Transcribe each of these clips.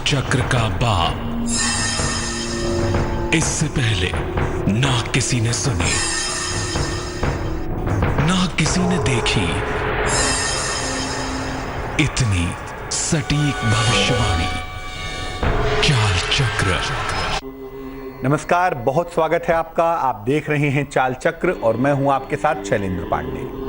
चक्र का बाप। इससे पहले ना किसी ने सुनी, ना किसी ने देखी इतनी सटीक भविष्यवाणी। चाल चक्र। नमस्कार, बहुत स्वागत है आपका। आप देख रहे हैं चाल चक्र और मैं हूं आपके साथ शैलेंद्र पांडे।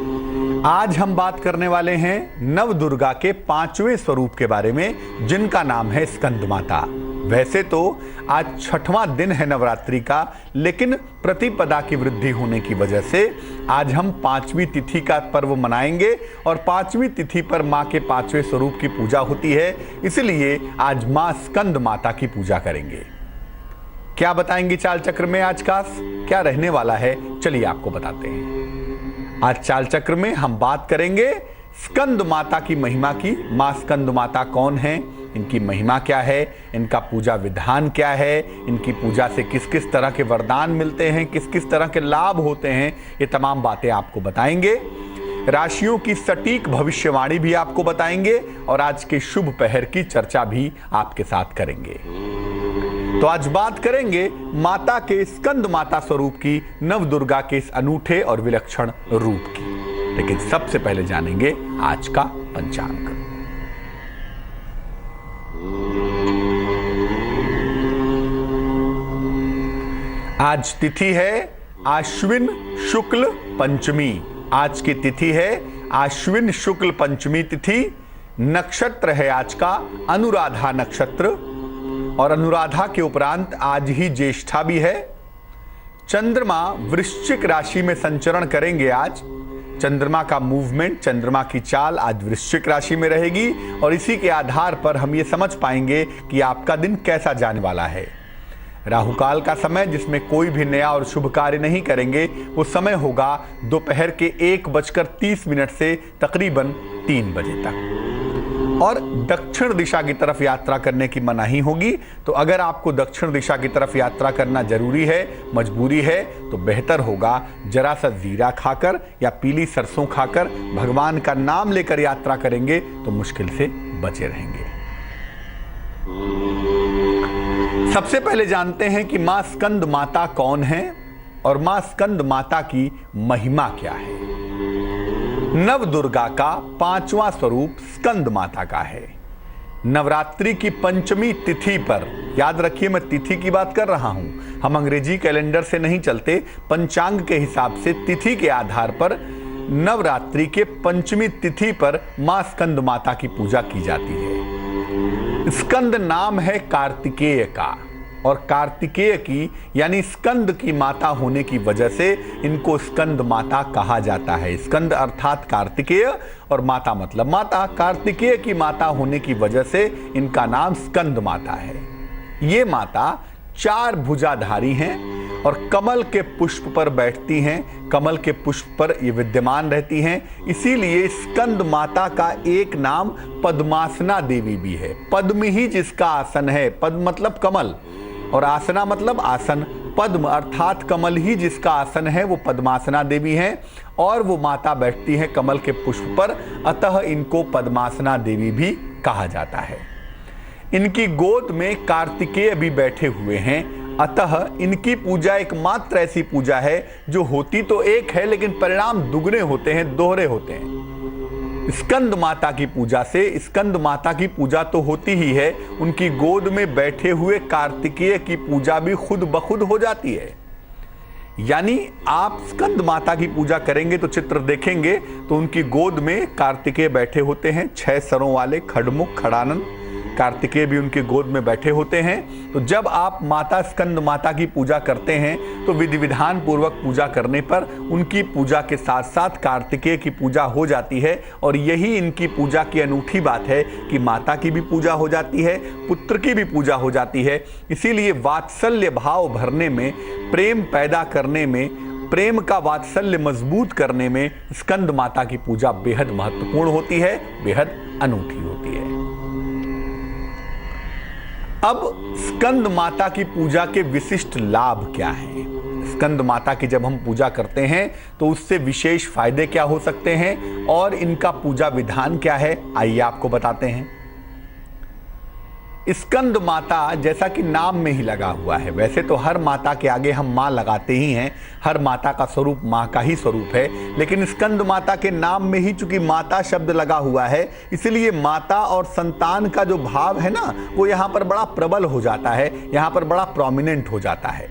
आज हम बात करने वाले हैं नव दुर्गा के 5वें स्वरूप के बारे में, जिनका नाम है स्कंद माता। वैसे तो आज 6वां दिन है नवरात्रि का, लेकिन प्रतिपदा की वृद्धि होने की वजह से आज हम 5वीं तिथि का पर्व मनाएंगे और 5वीं तिथि पर मां के 5वें स्वरूप की पूजा होती है। इसलिए आज मां स्कंद माता की पूजा करेंगे। क्या बताएंगे चाल चक्र में आज खास क्या रहने वाला है, चलिए आपको बताते हैं। आज चाल चक्र में हम बात करेंगे स्कंद माता की महिमा की। मां स्कंद माता कौन है, इनकी महिमा क्या है, इनका पूजा विधान क्या है, इनकी पूजा से किस किस तरह के वरदान मिलते हैं, किस किस तरह के लाभ होते हैं, ये तमाम बातें आपको बताएंगे। राशियों की सटीक भविष्यवाणी भी आपको बताएंगे और आज के शुभ पहर की चर्चा भी आपके साथ करेंगे। तो आज बात करेंगे माता के स्कंद माता स्वरूप की, नव दुर्गा के इस अनूठे और विलक्षण रूप की। लेकिन सबसे पहले जानेंगे आज का पंचांग। आज तिथि है आश्विन शुक्ल पंचमी। आज की तिथि है आश्विन शुक्ल पंचमी तिथि। नक्षत्र है आज का अनुराधा नक्षत्र और अनुराधा के उपरांत आज ही ज्येष्ठा भी है। चंद्रमा वृश्चिक राशि में संचरण करेंगे। आज चंद्रमा का मूवमेंट, चंद्रमा की चाल आज वृश्चिक राशि में रहेगी और इसी के आधार पर हम ये समझ पाएंगे कि आपका दिन कैसा जाने वाला है। राहुकाल का समय, जिसमें कोई भी नया और शुभ कार्य नहीं करेंगे, वो समय होगा दोपहर के 1:30 से तकरीबन 3 बजे तक। और दक्षिण दिशा की तरफ यात्रा करने की मनाही होगी। तो अगर आपको दक्षिण दिशा की तरफ यात्रा करना जरूरी है, मजबूरी है, तो बेहतर होगा जरा सा जीरा खाकर या पीली सरसों खाकर भगवान का नाम लेकर यात्रा करेंगे तो मुश्किल से बचे रहेंगे। सबसे पहले जानते हैं कि मां स्कंद माता कौन है और मां स्कंद माता की महिमा क्या है। नव दुर्गा का 5वां स्वरूप स्कंद माता का है। नवरात्रि की पंचमी तिथि पर, याद रखिए मैं तिथि की बात कर रहा हूं, हम अंग्रेजी कैलेंडर से नहीं चलते, पंचांग के हिसाब से तिथि के आधार पर नवरात्रि के पंचमी तिथि पर मां स्कंद माता की पूजा की जाती है। स्कंद नाम है कार्तिकेय का और कार्तिकेय की यानी स्कंद की माता होने की वजह से इनको स्कंद माता कहा जाता है। स्कंद अर्थात कार्तिकेय और माता मतलब माता। कार्तिकेय की माता होने की वजह से इनका नाम स्कंद माता है। ये माता 4 भुजाधारी हैं और कमल के पुष्प पर बैठती हैं, कमल के पुष्प पर ये विद्यमान रहती हैं। इसीलिए स्कंद माता का एक नाम पद्मासना देवी भी है। पद्म ही जिसका आसन है, पद्म मतलब कमल और आसना मतलब आसन। पद्म अर्थात कमल ही जिसका आसन है वो पद्मासना देवी हैं और वो माता बैठती हैं कमल के पुष्प पर, अतः इनको पद्मासना देवी भी कहा जाता है। इनकी गोद में कार्तिकेय भी बैठे हुए हैं, अतः इनकी पूजा एकमात्र ऐसी पूजा है जो होती तो एक है लेकिन परिणाम दुगने होते हैं, दोहरे होते हैं। स्कंद माता की पूजा से, स्कंद माता की पूजा तो होती ही है, उनकी गोद में बैठे हुए कार्तिकेय की पूजा भी खुद ब खुद हो जाती है। यानी आप स्कंद माता की पूजा करेंगे तो चित्र देखेंगे तो उनकी गोद में कार्तिकेय बैठे होते हैं, 6 सरों वाले, खड़मुख खड़ानन कार्तिकेय भी उनके गोद में बैठे होते हैं। तो जब आप माता स्कंद माता की पूजा करते हैं तो विधि विधान पूर्वक पूजा करने पर उनकी पूजा के साथ साथ कार्तिकेय की पूजा हो जाती है। और यही इनकी पूजा की अनूठी बात है कि माता की भी पूजा हो जाती है, पुत्र की भी पूजा हो जाती है। इसीलिए वात्सल्य भाव भरने में, प्रेम पैदा करने में, प्रेम का वात्सल्य मजबूत करने में स्कंद माता की पूजा बेहद महत्वपूर्ण होती है, बेहद अनूठी होती है। अब स्कंद माता की पूजा के विशिष्ट लाभ क्या हैं? स्कंद माता की जब हम पूजा करते हैं तो उससे विशेष फायदे क्या हो सकते हैं और इनका पूजा विधान क्या है, आइए आपको बताते हैं। स्कंद माता जैसा कि नाम में ही लगा हुआ है, वैसे तो हर माता के आगे हम माँ लगाते ही हैं, हर माता का स्वरूप माँ का ही स्वरूप है, लेकिन स्कंद माता के नाम में ही चूंकि माता शब्द लगा हुआ है, इसलिए माता और संतान का जो भाव है ना, वो यहाँ पर बड़ा प्रबल हो जाता है, यहाँ पर बड़ा प्रोमिनेंट हो जाता है।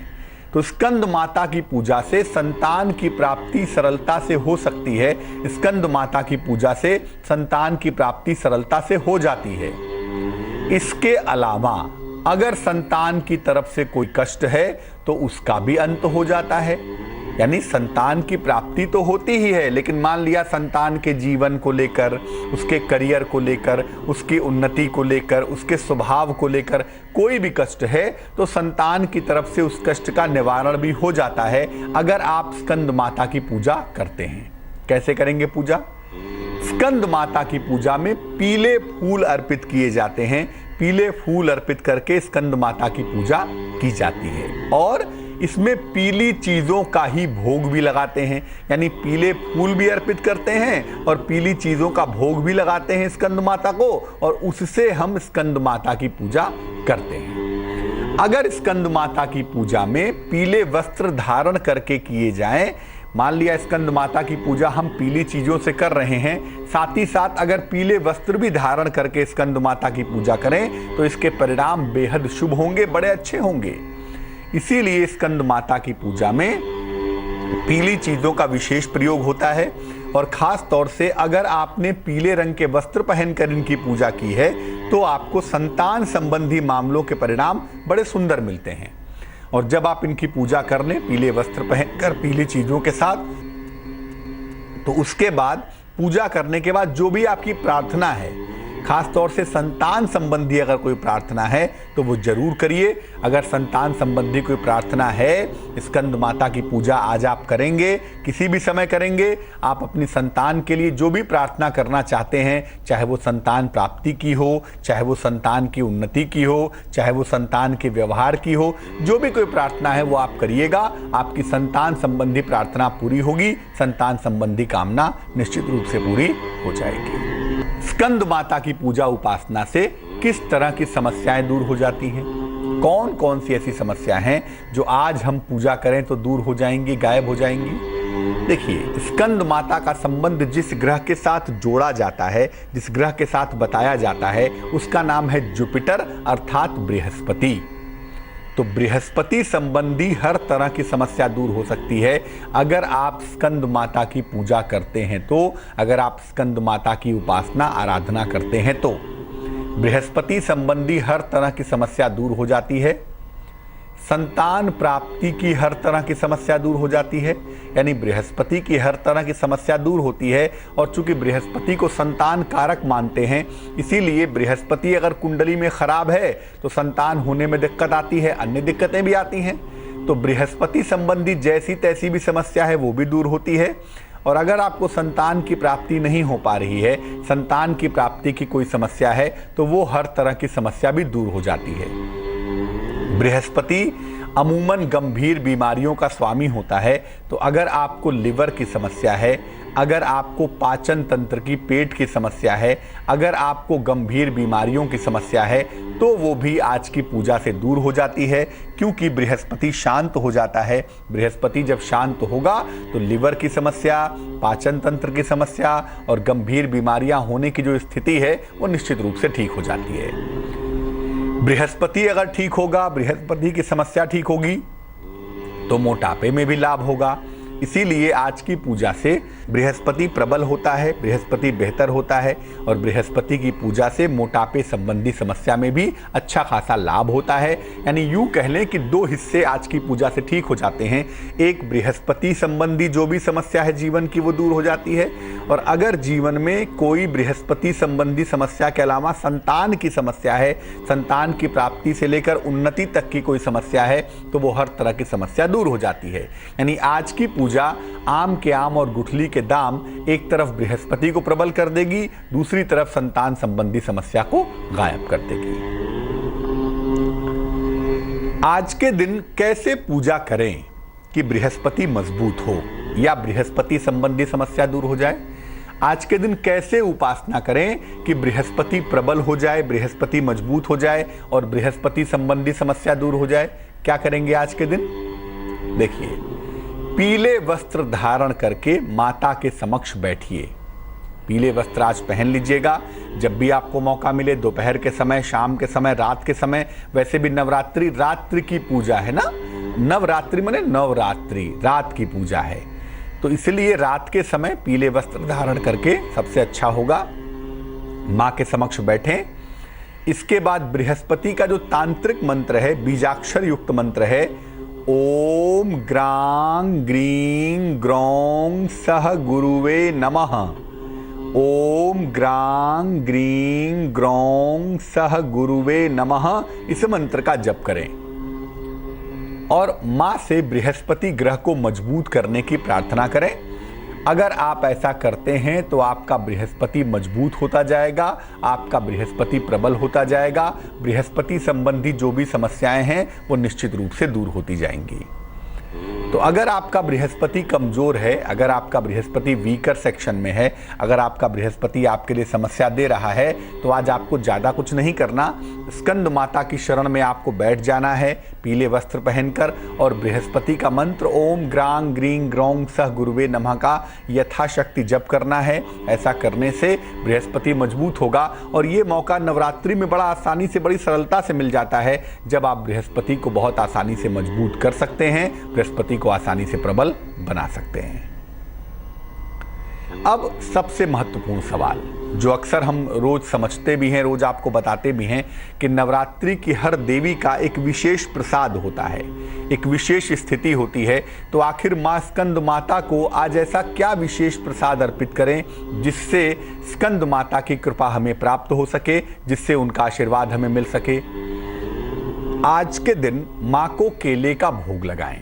तो स्कंद माता की पूजा से संतान की प्राप्ति सरलता से हो सकती है, स्कंद माता की पूजा से संतान की प्राप्ति सरलता से हो जाती है। इसके अलावा अगर संतान की तरफ से कोई कष्ट है तो उसका भी अंत हो जाता है। यानी संतान की प्राप्ति तो होती ही है, लेकिन मान लिया संतान के जीवन को लेकर, उसके करियर को लेकर, उसकी उन्नति को लेकर, उसके स्वभाव को लेकर कोई भी कष्ट है तो संतान की तरफ से उस कष्ट का निवारण भी हो जाता है अगर आप स्कंद माता की पूजा करते हैं। कैसे करेंगे पूजा? स्कंद माता की पूजा में पीले फूल अर्पित किए जाते हैं, पीले फूल अर्पित करके स्कंद माता की पूजा की जाती है और इसमें पीली चीजों का ही भोग भी लगाते हैं। यानी पीले फूल भी अर्पित करते हैं और पीली चीजों का भोग भी लगाते हैं स्कंद माता को, और उससे हम स्कंद माता की पूजा करते हैं। अगर स्कंद माता की पूजा में पीले वस्त्र धारण करके किए जाएं, मान लिया स्कंद माता की पूजा हम पीली चीजों से कर रहे हैं, साथ ही साथ अगर पीले वस्त्र भी धारण करके स्कंद माता की पूजा करें तो इसके परिणाम बेहद शुभ होंगे, बड़े अच्छे होंगे। इसीलिए स्कंद माता की पूजा में पीली चीजों का विशेष प्रयोग होता है और खास तौर से अगर आपने पीले रंग के वस्त्र पहनकर इनकी पूजा की है तो आपको संतान संबंधी मामलों के परिणाम बड़े सुंदर मिलते हैं। और जब आप इनकी पूजा कर लें पीले वस्त्र पहनकर पीली चीजों के साथ, तो उसके बाद पूजा करने के बाद जो भी आपकी प्रार्थना है, खास तौर से संतान संबंधी अगर कोई प्रार्थना है तो वो जरूर करिए। अगर संतान संबंधी कोई प्रार्थना है, स्कंद माता की पूजा आज आप करेंगे, किसी भी समय करेंगे, आप अपनी संतान के लिए जो भी प्रार्थना करना चाहते हैं, चाहे वो संतान प्राप्ति की हो, चाहे वो संतान की उन्नति की हो, चाहे वो संतान के व्यवहार की हो, जो भी कोई प्रार्थना है वो आप करिएगा, आपकी संतान संबंधी प्रार्थना पूरी होगी, संतान संबंधी कामना निश्चित रूप से पूरी हो जाएगी। स्कंद माता की पूजा उपासना से किस तरह की समस्याएं दूर हो जाती हैं? कौन कौन सी ऐसी समस्या हैं जो आज हम पूजा करें तो दूर हो जाएंगी, गायब हो जाएंगी? देखिए, स्कंद माता का संबंध जिस ग्रह के साथ जोड़ा जाता है, जिस ग्रह के साथ बताया जाता है, उसका नाम है जुपिटर अर्थात बृहस्पति। तो बृहस्पति संबंधी हर तरह की समस्या दूर हो सकती है अगर आप स्कंद माता की पूजा करते हैं तो, अगर आप स्कंद माता की उपासना आराधना करते हैं तो बृहस्पति संबंधी हर तरह की समस्या दूर हो जाती है। संतान प्राप्ति की हर तरह की समस्या दूर हो जाती है, यानी बृहस्पति की हर तरह की समस्या दूर होती है। और चूंकि बृहस्पति को संतान कारक मानते हैं, इसीलिए बृहस्पति अगर कुंडली में खराब है तो संतान होने में दिक्कत आती है, अन्य दिक्कतें भी आती हैं। तो बृहस्पति संबंधी जैसी तैसी भी समस्या है वो भी दूर होती है। और अगर आपको संतान की प्राप्ति नहीं हो पा रही है, संतान की प्राप्ति की कोई समस्या है, तो वो हर तरह की समस्या भी दूर हो जाती है। बृहस्पति अमूमन गंभीर बीमारियों का स्वामी होता है, तो अगर आपको लिवर की समस्या है, अगर आपको पाचन तंत्र की, पेट की समस्या है, अगर आपको गंभीर बीमारियों की समस्या है, तो वो भी आज की पूजा से दूर हो जाती है, क्योंकि बृहस्पति शांत हो जाता है। बृहस्पति जब शांत होगा तो लिवर की समस्या, पाचन तंत्र की समस्या और गंभीर बीमारियां होने की जो स्थिति है वो निश्चित रूप से ठीक हो जाती है। बृहस्पति अगर ठीक होगा, बृहस्पति की समस्या ठीक होगी, तो मोटापे में भी लाभ होगा। इसीलिए आज की पूजा से बृहस्पति प्रबल होता है, बृहस्पति बेहतर होता है और बृहस्पति की पूजा से मोटापे संबंधी समस्या में भी अच्छा खासा लाभ होता है। यानी यूं कह लें कि दो हिस्से आज की पूजा से ठीक हो जाते हैं। एक, बृहस्पति संबंधी जो भी समस्या है जीवन की वो दूर हो जाती है, और अगर जीवन में कोई बृहस्पति संबंधी समस्या के अलावा संतान की समस्या है, संतान की प्राप्ति से लेकर उन्नति तक की कोई समस्या है, तो वो हर तरह की समस्या दूर हो जाती है। यानी आज की पूजा आम के आम और गुठली के दाम, एक तरफ बृहस्पति को प्रबल कर देगी, दूसरी तरफ संतान संबंधी समस्या को गायब कर देगी। आज के दिन कैसे पूजा करें कि बृहस्पति मजबूत हो या बृहस्पति संबंधी समस्या दूर हो जाए? आज के दिन कैसे उपासना करें कि बृहस्पति प्रबल हो जाए, बृहस्पति मजबूत हो जाए और बृहस्पति संबंधी समस्या दूर हो जाए? क्या करेंगे आज के दिन? देखिए, पीले वस्त्र धारण करके माता के समक्ष बैठिए। पीले वस्त्र आज पहन लीजिएगा। जब भी आपको मौका मिले, दोपहर के समय, शाम के समय, रात के समय। वैसे भी नवरात्रि रात्रि की पूजा है ना, नवरात्रि माने नवरात्रि, रात की पूजा है, तो इसलिए रात के समय पीले वस्त्र धारण करके सबसे अच्छा होगा। मां के समक्ष बैठें। इसके बाद बृहस्पति का जो तांत्रिक मंत्र है, बीजाक्षर युक्त मंत्र है, ओम ग्रां ग्रीं ग्रौं सह गुरुवे नमः। ओम ग्रां ग्रीं ग्रौं सह गुरुवे नमः, इस मंत्र का जप करें और मां से बृहस्पति ग्रह को मजबूत करने की प्रार्थना करें। अगर आप ऐसा करते हैं तो आपका बृहस्पति मजबूत होता जाएगा, आपका बृहस्पति प्रबल होता जाएगा, बृहस्पति संबंधी जो भी समस्याएं हैं वो निश्चित रूप से दूर होती जाएंगी। तो अगर आपका बृहस्पति कमजोर है, अगर आपका बृहस्पति वीकर सेक्शन में है, अगर आपका बृहस्पति आपके लिए समस्या दे रहा है, तो आज आपको ज्यादा कुछ नहीं करना। स्कंद माता की शरण में आपको बैठ जाना है पीले वस्त्र पहनकर और बृहस्पति का मंत्र ओम ग्रां ग्रीं ग्रौं सह गुरुवे नमः का यथाशक्ति जप करना है। ऐसा करने से बृहस्पति मजबूत होगा और ये मौका नवरात्रि में बड़ा आसानी से, बड़ी सरलता से मिल जाता है, जब आप बृहस्पति को बहुत आसानी से मजबूत कर सकते हैं, बृहस्पति को आसानी से प्रबल बना सकते हैं। अब सबसे महत्वपूर्ण सवाल जो अक्सर हम रोज समझते भी हैं, रोज आपको बताते भी हैं कि नवरात्रि की हर देवी का एक विशेष प्रसाद होता है, एक विशेष स्थिति होती है। तो आखिर मां स्कंद माता को आज ऐसा क्या विशेष प्रसाद अर्पित करें जिससे स्कंद माता की कृपा हमें प्राप्त हो सके, जिससे उनका आशीर्वाद हमें मिल सके? आज के दिन मां को केले का भोग लगाएं।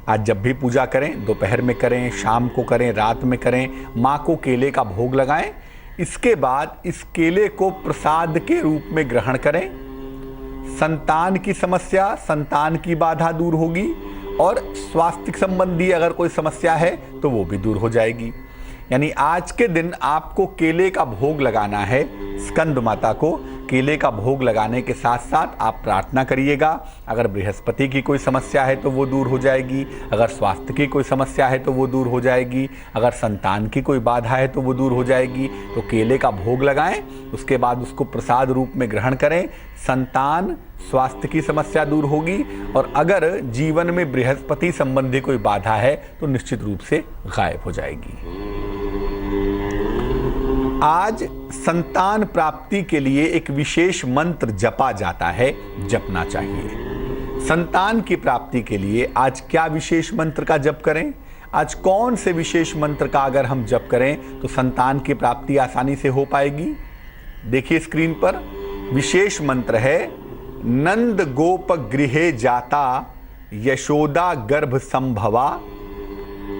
आज जब भी पूजा करें, दोपहर में करें, शाम को करें, रात में करें, मां को केले का भोग लगाएं। इसके बाद इस केले को प्रसाद के रूप में ग्रहण करें। संतान की समस्या, संतान की बाधा दूर होगी और स्वास्थ्य संबंधी अगर कोई समस्या है तो वो भी दूर हो जाएगी। यानी आज के दिन आपको केले का भोग लगाना है। स्कंद माता को केले का भोग लगाने के साथ साथ आप प्रार्थना करिएगा। अगर बृहस्पति की कोई समस्या है तो वो दूर हो जाएगी, अगर स्वास्थ्य की कोई समस्या है तो वो दूर हो जाएगी, अगर संतान की कोई बाधा है तो वो दूर हो जाएगी। तो केले का भोग लगाएं, उसके बाद उसको प्रसाद रूप में ग्रहण करें। संतान, स्वास्थ्य की समस्या दूर होगी और अगर जीवन में बृहस्पति संबंधी कोई बाधा है तो निश्चित रूप से गायब हो जाएगी। आज संतान प्राप्ति के लिए एक विशेष मंत्र जपा जाता है, जपना चाहिए। संतान की प्राप्ति के लिए आज क्या विशेष मंत्र का जप करें? आज कौन से विशेष मंत्र का अगर हम जप करें तो संतान की प्राप्ति आसानी से हो पाएगी? देखिए स्क्रीन पर विशेष मंत्र है, नंद गोप गृहे जाता यशोदा गर्भ संभवा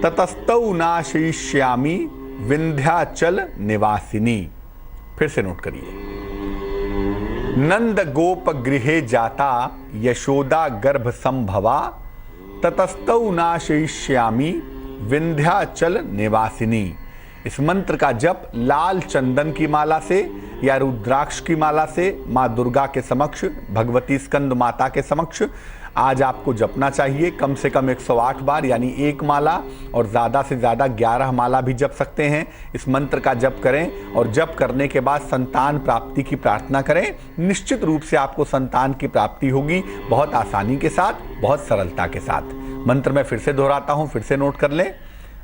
ततस्तौ नाशयिष्यामि विंध्याचल निवासिनी। फिर से नोट करिए, नंद गोप गृहे जाता यशोदा गर्भ संभवा ततस्तौ नाशयिष्यामि विंध्याचल निवासिनी। इस मंत्र का जप लाल चंदन की माला से या रुद्राक्ष की माला से मां दुर्गा के समक्ष, भगवती स्कंद माता के समक्ष आज आपको जपना चाहिए। कम से कम 108 बार, यानी एक माला, और ज़्यादा से ज़्यादा 11 माला भी जप सकते हैं। इस मंत्र का जप करें और जप करने के बाद संतान प्राप्ति की प्रार्थना करें। निश्चित रूप से आपको संतान की प्राप्ति होगी, बहुत आसानी के साथ, बहुत सरलता के साथ। मंत्र मैं फिर से दोहराता हूँ, फिर से नोट कर लें।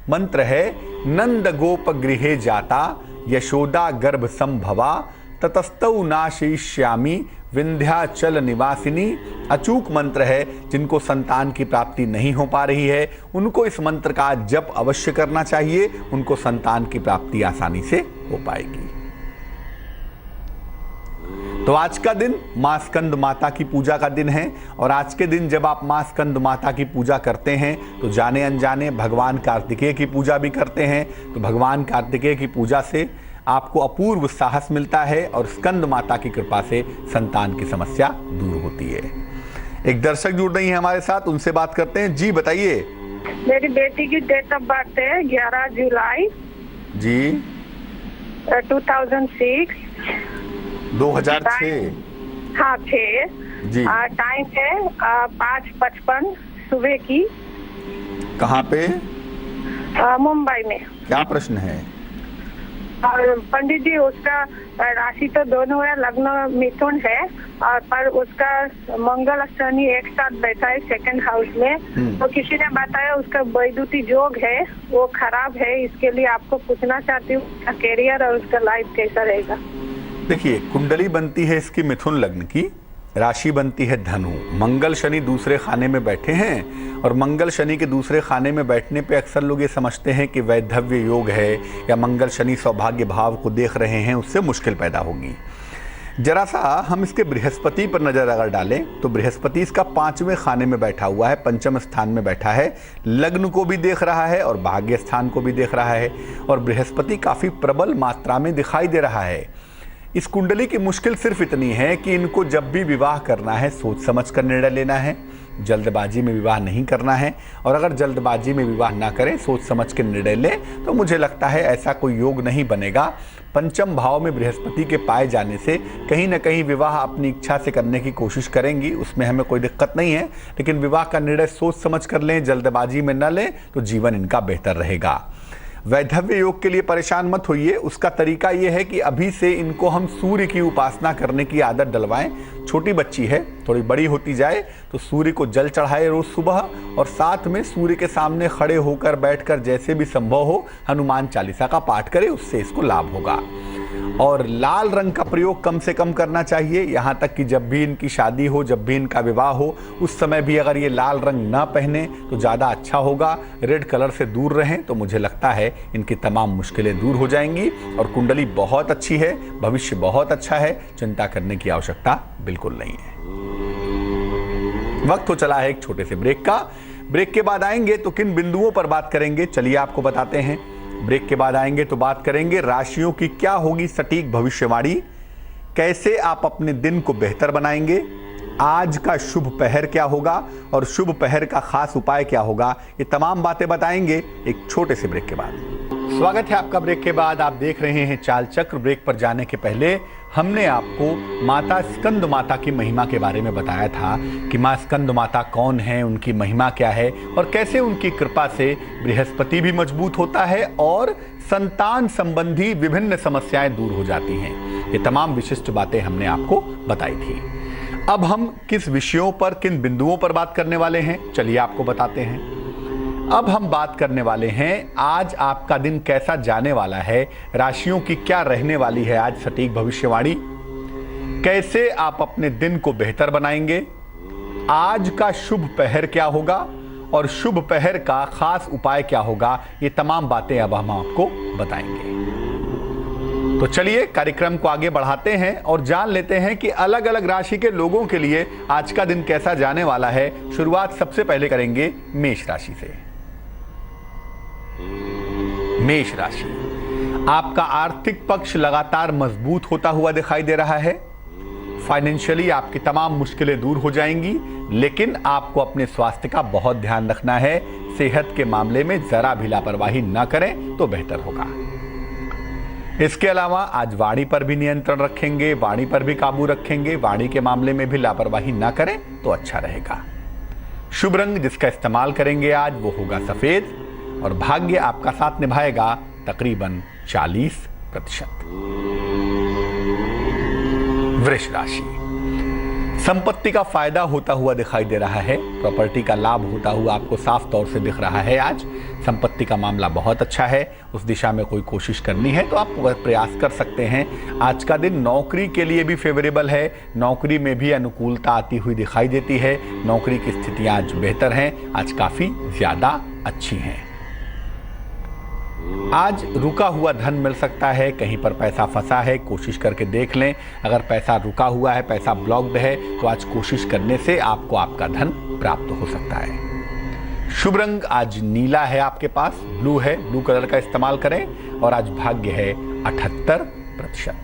मंत्र है, नंद गोप गृहे जाता यशोदा गर्भ संभवा ततस्तौ नाशयिष्यामि विंध्याचल निवासिनी। अचूक मंत्र है। जिनको संतान की प्राप्ति नहीं हो पा रही है उनको इस मंत्र का जप अवश्य करना चाहिए, उनको संतान की प्राप्ति आसानी से हो पाएगी। तो आज का दिन मां स्कंद माता की पूजा का दिन है और आज के दिन जब आप मां स्कंद माता की पूजा करते हैं तो जाने अनजाने भगवान कार्तिकेय की पूजा भी करते हैं। तो भगवान कार्तिकेय की पूजा से आपको अपूर्व साहस मिलता है और स्कंद माता की कृपा से संतान की समस्या दूर होती है। एक दर्शक जुड़ रही हैं हमारे साथ, उनसे बात करते हैं। जी बताइए। मेरी बेटी की डेट ऑफ बर्थ है 11 जुलाई जी 2006। 2006। हाँ 6। जी। टाइम है 5:55 सुबह की। कहाँ पे? मुंबई में। क्या प्रश्न है? और पंडित जी उसका राशि तो दोनों है, लग्न मिथुन है, और पर उसका मंगल शनि एक साथ बैठा है सेकंड हाउस में। तो किसी ने बताया उसका वैद्युति योग है, वो खराब है। इसके लिए आपको पूछना चाहती हूँ उसका करियर और उसका लाइफ कैसा रहेगा। देखिए, कुंडली बनती है इसकी मिथुन लग्न की, राशि बनती है धनु। मंगल शनि दूसरे खाने में बैठे हैं, और मंगल शनि के दूसरे खाने में बैठने पे अक्सर लोग ये समझते हैं कि वैधव्य योग है, या मंगल शनि सौभाग्य भाव को देख रहे हैं, उससे मुश्किल पैदा होगी। जरा सा हम इसके बृहस्पति पर नजर अगर डालें तो बृहस्पति इसका 5वें खाने में बैठा हुआ है, पंचम स्थान में बैठा है, लग्न को भी देख रहा है और भाग्य स्थान को भी देख रहा है, और बृहस्पति काफी प्रबल मात्रा में दिखाई दे रहा है। इस कुंडली की मुश्किल सिर्फ इतनी है कि इनको जब भी विवाह करना है सोच समझ कर निर्णय लेना है, जल्दबाजी में विवाह नहीं करना है। और अगर जल्दबाजी में विवाह ना करें, सोच समझ के निर्णय लें, तो मुझे लगता है ऐसा कोई योग नहीं बनेगा। पंचम भाव में बृहस्पति के पाए जाने से कहीं ना कहीं विवाह अपनी इच्छा से करने की कोशिश करेंगी, उसमें हमें कोई दिक्कत नहीं है, लेकिन विवाह का निर्णय सोच समझ कर लें, जल्दबाजी में न लें, तो जीवन इनका बेहतर रहेगा। वैधव्य योग के लिए परेशान मत होइए। उसका तरीका यह है कि अभी से इनको हम सूर्य की उपासना करने की आदत डलवाएं। छोटी बच्ची है, थोड़ी बड़ी होती जाए तो सूर्य को जल चढ़ाए रोज सुबह, और साथ में सूर्य के सामने खड़े होकर बैठकर जैसे भी संभव हो हनुमान चालीसा का पाठ करे, उससे इसको लाभ होगा। और लाल रंग का प्रयोग कम से कम करना चाहिए, यहाँ तक कि जब भी इनकी शादी हो, जब भी इनका विवाह हो, उस समय भी अगर ये लाल रंग ना पहने तो ज़्यादा अच्छा होगा। रेड कलर से दूर रहें तो मुझे लगता है इनकी तमाम मुश्किलें दूर हो जाएंगी। और कुंडली बहुत अच्छी है, भविष्य बहुत अच्छा है, चिंता करने की आवश्यकता बिल्कुल नहीं है। वक्त हो चला है एक छोटे से ब्रेक का। ब्रेक के बाद आएंगे तो किन बिंदुओं पर बात करेंगे, चलिए आपको बताते हैं। ब्रेक के बाद आएंगे तो बात करेंगे राशियों की क्या होगी सटीक भविष्यवाणी, कैसे आप अपने दिन को बेहतर बनाएंगे, आज का शुभ पहर क्या होगा और शुभ पहर का खास उपाय क्या होगा, ये तमाम बातें बताएंगे एक छोटे से ब्रेक के बाद। स्वागत है आपका ब्रेक के बाद। आप देख रहे हैं चाल चक्र। ब्रेक पर जाने के पहले हमने आपको माता स्कंद माता की महिमा के बारे में बताया था कि माँ स्कंद माता कौन है, उनकी महिमा क्या है, और कैसे उनकी कृपा से बृहस्पति भी मजबूत होता है और संतान संबंधी विभिन्न समस्याएं दूर हो जाती हैं। ये तमाम विशिष्ट बातें हमने आपको बताई थी। अब हम किस विषयों पर, किन बिंदुओं पर बात करने वाले हैं, चलिए आपको बताते हैं। अब हम बात करने वाले हैं आज आपका दिन कैसा जाने वाला है, राशियों की क्या रहने वाली है आज सटीक भविष्यवाणी, कैसे आप अपने दिन को बेहतर बनाएंगे, आज का शुभ पहर क्या होगा और शुभ पहर का खास उपाय क्या होगा, ये तमाम बातें अब हम आपको बताएंगे। तो चलिए कार्यक्रम को आगे बढ़ाते हैं और जान लेते हैं कि अलग अलग राशि के लोगों के लिए आज का दिन कैसा जाने वाला है। शुरुआत सबसे पहले करेंगे मेष राशि से। मेष राशि, आपका आर्थिक पक्ष लगातार मजबूत होता हुआ दिखाई दे रहा है। फाइनेंशियली आपकी तमाम मुश्किलें दूर हो जाएंगी, लेकिन आपको अपने स्वास्थ्य का बहुत ध्यान रखना है। सेहत के मामले में जरा भी लापरवाही न करें तो बेहतर होगा। इसके अलावा आज वाणी पर भी नियंत्रण रखेंगे, वाणी पर भी काबू रखेंगे, वाणी के मामले में भी लापरवाही न करें तो अच्छा रहेगा। शुभ रंग जिसका इस्तेमाल करेंगे आज वो होगा सफेद, और भाग्य आपका साथ निभाएगा तकरीबन 40%। वृष राशि, संपत्ति का फायदा होता हुआ दिखाई दे रहा है, प्रॉपर्टी का लाभ होता हुआ आपको साफ तौर से दिख रहा है। आज संपत्ति का मामला बहुत अच्छा है, उस दिशा में कोई कोशिश करनी है तो आप प्रयास कर सकते हैं। आज का दिन नौकरी के लिए भी फेवरेबल है, नौकरी में भी अनुकूलता आती हुई दिखाई देती है। नौकरी की स्थितियां आज बेहतर हैं, आज काफी ज्यादा अच्छी हैं। आज रुका हुआ धन मिल सकता है, कहीं पर पैसा फंसा है, कोशिश करके देख लें। अगर पैसा रुका हुआ है, पैसा ब्लॉक्ड है, तो आज कोशिश करने से आपको आपका धन प्राप्त हो सकता है। शुभ रंग आज नीला है आपके पास, ब्लू है, ब्लू कलर का इस्तेमाल करें। और आज भाग्य है 78%।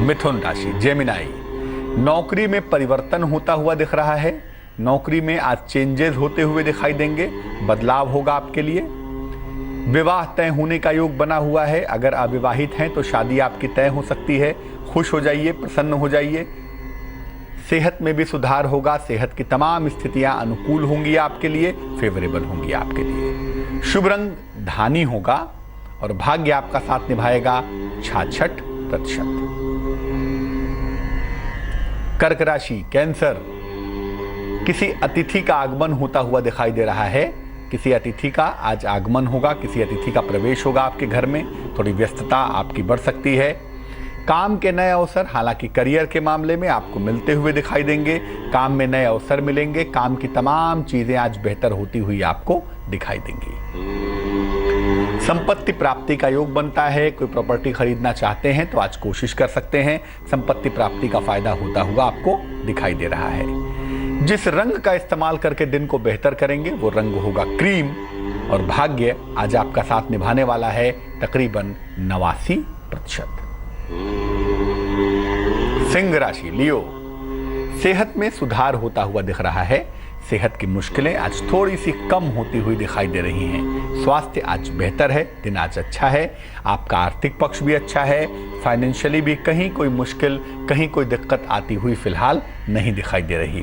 मिथुन राशि, जेमिनाई, नौकरी में परिवर्तन होता हुआ दिख रहा है। नौकरी में आज चेंजेस होते हुए दिखाई देंगे, बदलाव होगा आपके लिए। विवाह तय होने का योग बना हुआ है। अगर अविवाहित हैं तो शादी आपकी तय हो सकती है। खुश हो जाइए, प्रसन्न हो जाइए। सेहत में भी सुधार होगा। सेहत की तमाम स्थितियां अनुकूल होंगी आपके लिए, फेवरेबल होंगी आपके लिए। शुभ रंग धानी होगा और भाग्य आपका साथ निभाएगा 66%। कर्क राशि, कैंसर, किसी अतिथि का आगमन होता हुआ दिखाई दे रहा है। किसी अतिथि का आज आगमन होगा, किसी अतिथि का प्रवेश होगा आपके घर में। थोड़ी व्यस्तता आपकी बढ़ सकती है। काम के नए अवसर, हालांकि करियर के मामले में आपको मिलते हुए दिखाई देंगे। काम में नए अवसर मिलेंगे। काम की तमाम चीजें आज बेहतर होती हुई आपको दिखाई देंगी। संपत्ति प्राप्ति का योग बनता है। कोई प्रॉपर्टी खरीदना चाहते हैं तो आज कोशिश कर सकते हैं। संपत्ति प्राप्ति का फायदा होता हुआ आपको दिखाई दे रहा है। जिस रंग का इस्तेमाल करके दिन को बेहतर करेंगे वो रंग होगा क्रीम और भाग्य आज आपका साथ निभाने वाला है तकरीबन 89%। सिंह राशि, लियो, सेहत में सुधार होता हुआ दिख रहा है। सेहत की मुश्किलें आज थोड़ी सी कम होती हुई दिखाई दे रही हैं। स्वास्थ्य आज बेहतर है। दिन आज अच्छा है। आपका आर्थिक पक्ष भी अच्छा है। फाइनेंशियली भी कहीं कोई मुश्किल, कहीं कोई दिक्कत आती हुई फिलहाल नहीं दिखाई दे रही।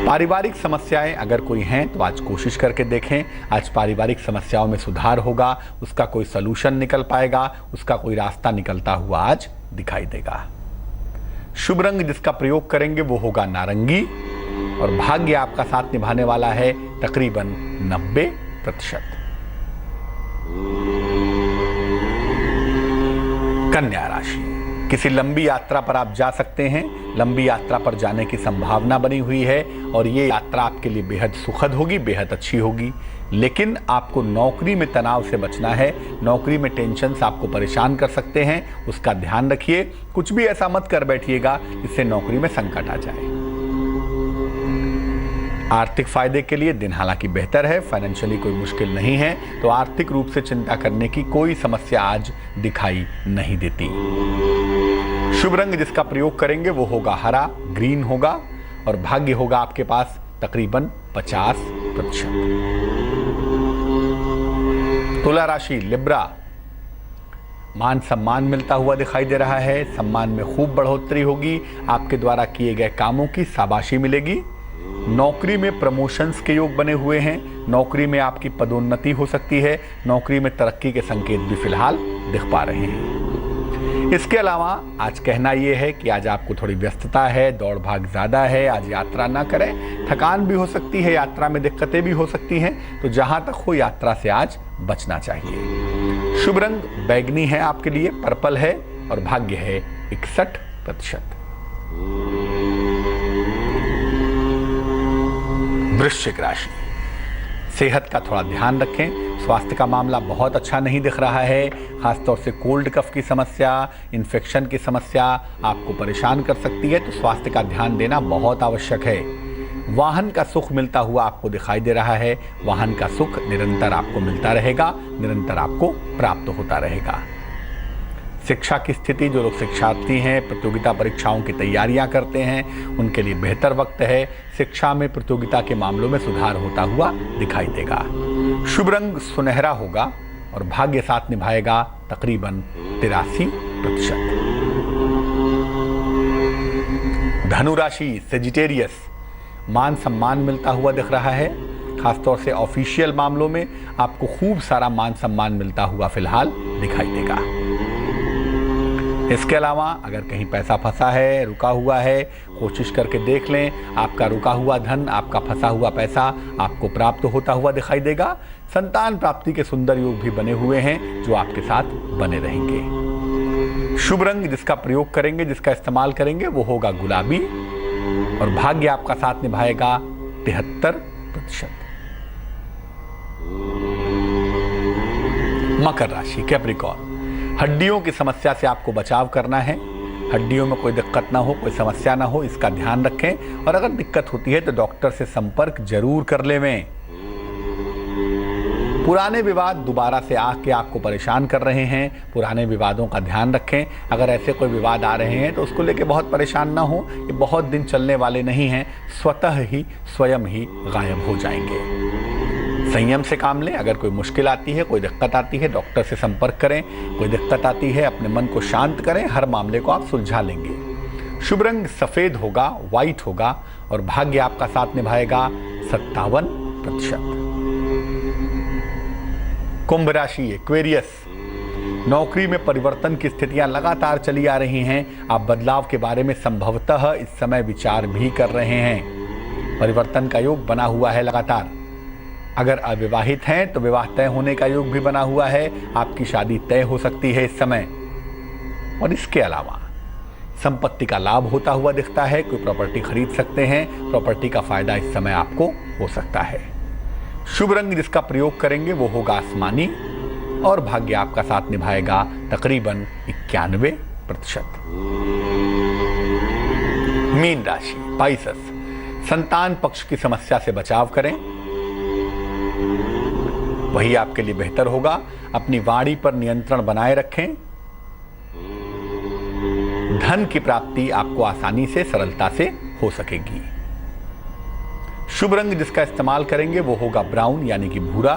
पारिवारिक समस्याएं अगर कोई हैं तो आज कोशिश करके देखें। आज पारिवारिक समस्याओं में सुधार होगा। उसका कोई सलूशन निकल पाएगा। उसका कोई रास्ता निकलता हुआ आज दिखाई देगा। शुभ रंग जिसका प्रयोग करेंगे वो होगा नारंगी और भाग्य आपका साथ निभाने वाला है तकरीबन 90%। कन्या राशि, किसी लंबी यात्रा पर आप जा सकते हैं। लंबी यात्रा पर जाने की संभावना बनी हुई है और ये यात्रा आपके लिए बेहद सुखद होगी, बेहद अच्छी होगी। लेकिन आपको नौकरी में तनाव से बचना है। नौकरी में टेंशन्स आपको परेशान कर सकते हैं, उसका ध्यान रखिए। कुछ भी ऐसा मत कर बैठिएगा जिससे नौकरी में संकट आ जाए। आर्थिक फायदे के लिए दिन हालांकि बेहतर है। फाइनेंशियली कोई मुश्किल नहीं है, तो आर्थिक रूप से चिंता करने की कोई समस्या आज दिखाई नहीं देती। शुभ रंग जिसका प्रयोग करेंगे वो होगा हरा, ग्रीन होगा और भाग्य होगा आपके पास तकरीबन 50%। तुला राशि, लिब्रा, मान सम्मान मिलता हुआ दिखाई दे रहा है। सम्मान में खूब बढ़ोतरी होगी। आपके द्वारा किए गए कामों की शाबाशी मिलेगी। नौकरी में प्रमोशंस के योग बने हुए हैं। नौकरी में आपकी पदोन्नति हो सकती है। नौकरी में तरक्की के संकेत भी फिलहाल दिख पा रहे हैं। इसके अलावा आज कहना यह है कि आज आपको थोड़ी व्यस्तता है, दौड़ भाग ज्यादा है। आज यात्रा ना करें। थकान भी हो सकती है, यात्रा में दिक्कतें भी हो सकती हैं, तो जहां तक हो यात्रा से आज बचना चाहिए। शुभ रंग बैगनी है आपके लिए, पर्पल है और भाग्य है 61%। वृश्चिक राशि, सेहत का थोड़ा ध्यान रखें। स्वास्थ्य का मामला बहुत अच्छा नहीं दिख रहा है। खासतौर से कोल्ड कफ की समस्या, इन्फेक्शन की समस्या आपको परेशान कर सकती है, तो स्वास्थ्य का ध्यान देना बहुत आवश्यक है। वाहन का सुख मिलता हुआ आपको दिखाई दे रहा है। वाहन का सुख निरंतर आपको मिलता रहेगा, निरंतर आपको प्राप्त होता रहेगा। शिक्षा की स्थिति, जो लोग शिक्षार्थी हैं, प्रतियोगिता परीक्षाओं की तैयारियां करते हैं, उनके लिए बेहतर वक्त है। शिक्षा में प्रतियोगिता के मामलों में सुधार होता हुआ दिखाई देगा। शुभ रंग सुनहरा होगा और भाग्य साथ निभाएगा तकरीबन 83%। धनु राशि, सेजिटेरियस, मान सम्मान मिलता हुआ दिख रहा है। खासतौर से ऑफिशियल मामलों में आपको खूब सारा मान सम्मान मिलता हुआ फिलहाल दिखाई देगा। इसके अलावा अगर कहीं पैसा फंसा है, रुका हुआ है, कोशिश करके देख लें। आपका रुका हुआ धन, आपका फंसा हुआ पैसा आपको प्राप्त होता हुआ दिखाई देगा। संतान प्राप्ति के सुंदर योग भी बने हुए हैं जो आपके साथ बने रहेंगे। शुभ रंग जिसका प्रयोग करेंगे, जिसका इस्तेमाल करेंगे वो होगा गुलाबी और भाग्य आपका साथ निभाएगा 73%। मकर राशि, कैप्रिकॉर्न, हड्डियों की समस्या से आपको बचाव करना है। हड्डियों में कोई दिक्कत ना हो, कोई समस्या ना हो, इसका ध्यान रखें। और अगर दिक्कत होती है तो डॉक्टर से संपर्क जरूर कर लें। पुराने विवाद दोबारा से आके आपको परेशान कर रहे हैं, पुराने विवादों का ध्यान रखें। अगर ऐसे कोई विवाद आ रहे हैं तो उसको लेके बहुत परेशान ना हो। ये बहुत दिन चलने वाले नहीं हैं, स्वतः ही स्वयं ही गायब हो जाएंगे। संयम से काम लें। अगर कोई मुश्किल आती है, कोई दिक्कत आती है, डॉक्टर से संपर्क करें। कोई दिक्कत आती है, अपने मन को शांत करें, हर मामले को आप सुलझा लेंगे। शुभ रंग सफेद होगा, व्हाइट होगा और भाग्य आपका साथ निभाएगा 57%। कुंभ राशि एक्वेरियस, नौकरी में परिवर्तन की स्थितियां लगातार चली आ रही हैं। आप बदलाव के बारे में संभवतः इस समय विचार भी कर रहे हैं। परिवर्तन का योग बना हुआ है लगातार। अगर अविवाहित हैं तो विवाह तय होने का योग भी बना हुआ है। आपकी शादी तय हो सकती है इस समय। और इसके अलावा संपत्ति का लाभ होता हुआ दिखता है। कोई प्रॉपर्टी खरीद सकते हैं। प्रॉपर्टी का फायदा इस समय आपको हो सकता है। शुभ रंग जिसका प्रयोग करेंगे वो होगा आसमानी और भाग्य आपका साथ निभाएगा तकरीबन 91%। मीन राशि पाइसेस, संतान पक्ष की समस्या से बचाव करें, वही आपके लिए बेहतर होगा। अपनी वाणी पर नियंत्रण बनाए रखें। धन की प्राप्ति आपको आसानी से, सरलता से हो सकेगी। शुभ रंग जिसका इस्तेमाल करेंगे वो होगा ब्राउन यानी कि भूरा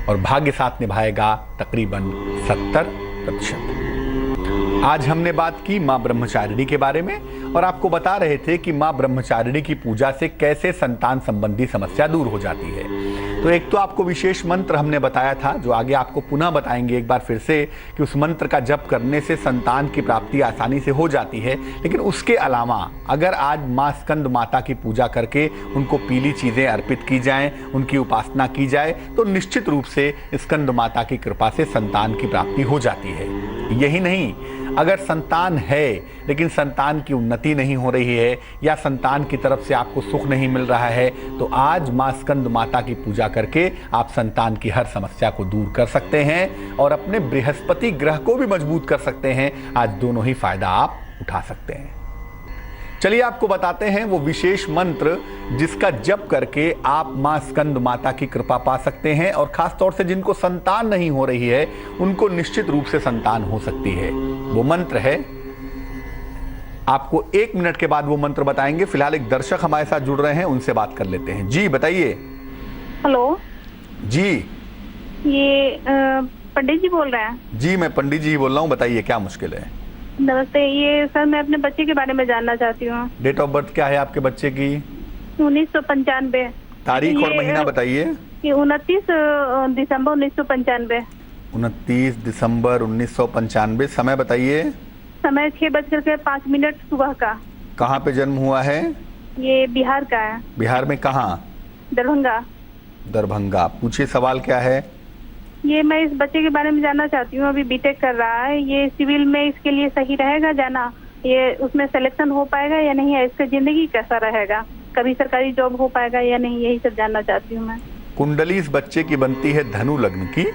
और भाग्य साथ निभाएगा तकरीबन 70%। आज हमने बात की मां ब्रह्मचारिणी के बारे में और आपको बता रहे थे कि मां ब्रह्मचारिणी की पूजा से कैसे संतान संबंधी समस्या दूर हो जाती है। तो एक तो आपको विशेष मंत्र हमने बताया था, जो आगे आपको पुनः बताएंगे एक बार फिर से, कि उस मंत्र का जप करने से संतान की प्राप्ति आसानी से हो जाती है। लेकिन उसके अलावा अगर आज मां स्कंद माता की पूजा करके उनको पीली चीजें अर्पित की जाएं, उनकी उपासना की जाए, तो निश्चित रूप से स्कंद माता की कृपा से संतान की प्राप्ति हो जाती है। यही नहीं, अगर संतान है लेकिन संतान की उन्नति नहीं हो रही है या संतान की तरफ से आपको सुख नहीं मिल रहा है, तो आज मां स्कंद माता की पूजा करके आप संतान की हर समस्या को दूर कर सकते हैं और अपने बृहस्पति ग्रह को भी मजबूत कर सकते हैं। आज दोनों ही फायदा आप उठा सकते हैं। चलिए आपको बताते हैं वो विशेष मंत्र जिसका जप करके आप मां स्कंद माता की कृपा पा सकते हैं और खास तौर से जिनको संतान नहीं हो रही है उनको निश्चित रूप से संतान हो सकती है। वो मंत्र है, आपको 1 मिनट के बाद वो मंत्र बताएंगे। फिलहाल एक दर्शक हमारे साथ जुड़ रहे हैं, उनसे बात कर लेते हैं। जी बताइए। हेलो जी, ये पंडित जी बोल रहे हैं? जी मैं पंडित जी बोल रहा हूँ, बताइए क्या मुश्किल है। नमस्ते, ये सर मैं अपने बच्चे के बारे में जानना चाहती हूँ। डेट ऑफ बर्थ क्या है आपके बच्चे की? 1995। तारीख और महीना बताइए। 29 दिसंबर 1995। 29 दिसंबर 1995। समय बताइए। समय 6:05 सुबह का। कहाँ पे जन्म हुआ है? ये बिहार का है। बिहार में कहाँ? दरभंगा। दरभंगा। पूछिए सवाल क्या है। ये मैं इस बच्चे के बारे में जानना चाहती हूँ। अभी बीटेक कर रहा है। ये सिविल में इसके लिए सही रहेगा जाना? ये उसमें सिलेक्शन हो पाएगा या नहीं है? इसका जिंदगी कैसा रहेगा? कभी सरकारी जॉब हो पाएगा या नहीं? यही सब जानना चाहती हूँ मैं। कुंडली इस बच्चे की बनती है धनु लग्न की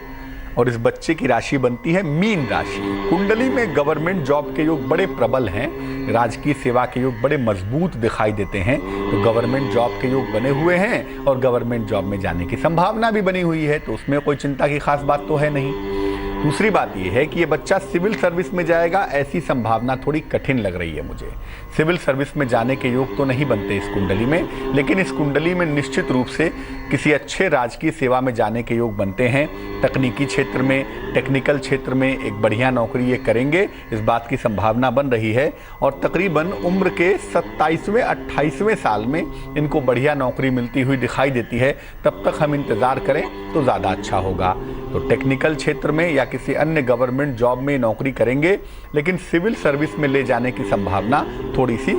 और इस बच्चे की राशि बनती है मीन राशि। कुंडली में गवर्नमेंट जॉब के योग बड़े प्रबल हैं, राजकीय सेवा के योग बड़े मजबूत दिखाई देते हैं। तो गवर्नमेंट जॉब के योग बने हुए हैं और गवर्नमेंट जॉब में जाने की संभावना भी बनी हुई है, तो उसमें कोई चिंता की खास बात तो है नहीं। दूसरी बात यह है कि ये बच्चा सिविल सर्विस में जाएगा, ऐसी संभावना थोड़ी कठिन लग रही है मुझे। सिविल सर्विस में जाने के योग तो नहीं बनते इस कुंडली में, लेकिन इस कुंडली में निश्चित रूप से किसी अच्छे राजकीय सेवा में जाने के योग बनते हैं। तकनीकी क्षेत्र में, टेक्निकल क्षेत्र में एक बढ़िया नौकरी ये करेंगे, इस बात की संभावना बन रही है। और तकरीबन उम्र के 27वें 28वें साल में इनको बढ़िया नौकरी मिलती हुई दिखाई देती है। तब तक हम इंतज़ार करें तो ज़्यादा अच्छा होगा। तो टेक्निकल क्षेत्र में या किसी अन्य गवर्नमेंट जॉब में नौकरी करेंगे, लेकिन सिविल सर्विस में ले जाने की संभावना थोड़ी सी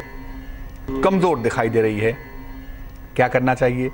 कमज़ोर दिखाई दे रही है। क्या करना चाहिए?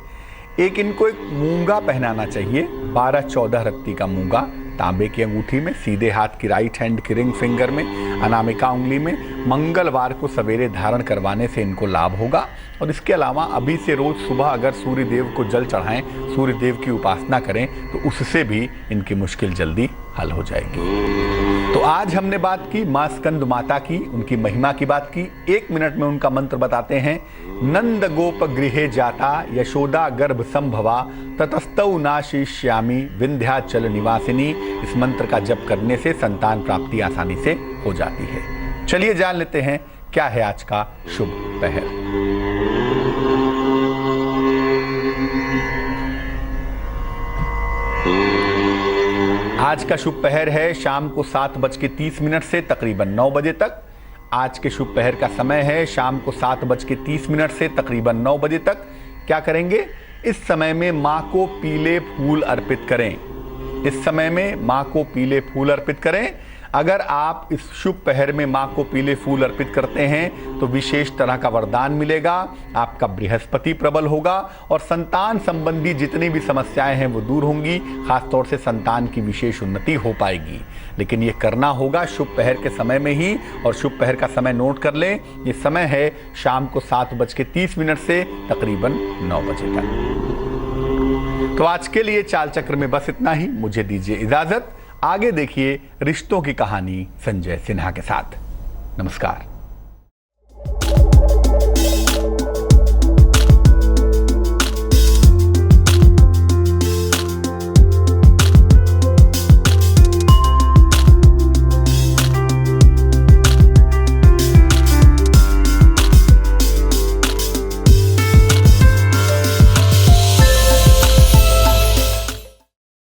इनको एक मूंगा पहनाना चाहिए, 12-14 रत्ती का मूंगा, तांबे की अंगूठी में, सीधे हाथ की राइट हैंड की रिंग फिंगर में, अनामिका उंगली में। मंगलवार को सवेरे धारण करवाने से इनको लाभ होगा। और इसके अलावा अभी से रोज सुबह अगर सूर्य देव को जल चढ़ाएं, सूर्य देव की उपासना करें, तो उससे भी इनकी मुश्किल जल्दी हल हो जाएगी। तो आज हमने बात की मां स्कंद माता की, उनकी महिमा की बात की। 1 मिनट में उनका मंत्र बताते हैं। नंद गोप गृहे जाता यशोदा गर्भ संभवा ततस्तौ नाशिष्यामि विंध्याचल निवासिनी। इस मंत्र का जप करने से संतान प्राप्ति आसानी से हो जाती है। चलिए जान लेते हैं क्या है आज का शुभ पहर। आज का शुभ पहर है शाम को 7:30 से तकरीबन 9 बजे तक। आज के शुभ पहर का समय है शाम को 7:30 से तकरीबन 9 बजे तक। क्या करेंगे? इस समय में माँ को पीले फूल अर्पित करें। इस समय में माँ को पीले फूल अर्पित करें। अगर आप इस शुभ पहर में माँ को पीले फूल अर्पित करते हैं तो विशेष तरह का वरदान मिलेगा, आपका बृहस्पति प्रबल होगा और संतान संबंधी जितनी भी समस्याएं हैं वो दूर होंगी। खासतौर से संतान की विशेष उन्नति हो पाएगी। लेकिन ये करना होगा शुभ पहर के समय में ही। और शुभ पहर का समय नोट कर लें, ये समय है शाम को 7:30 से तकरीबन 9 बजे तक। तो आज के लिए चाल चक्र में बस इतना ही। मुझे दीजिए इजाजत। आगे देखिए रिश्तों की कहानी संजय सिन्हा के साथ। नमस्कार।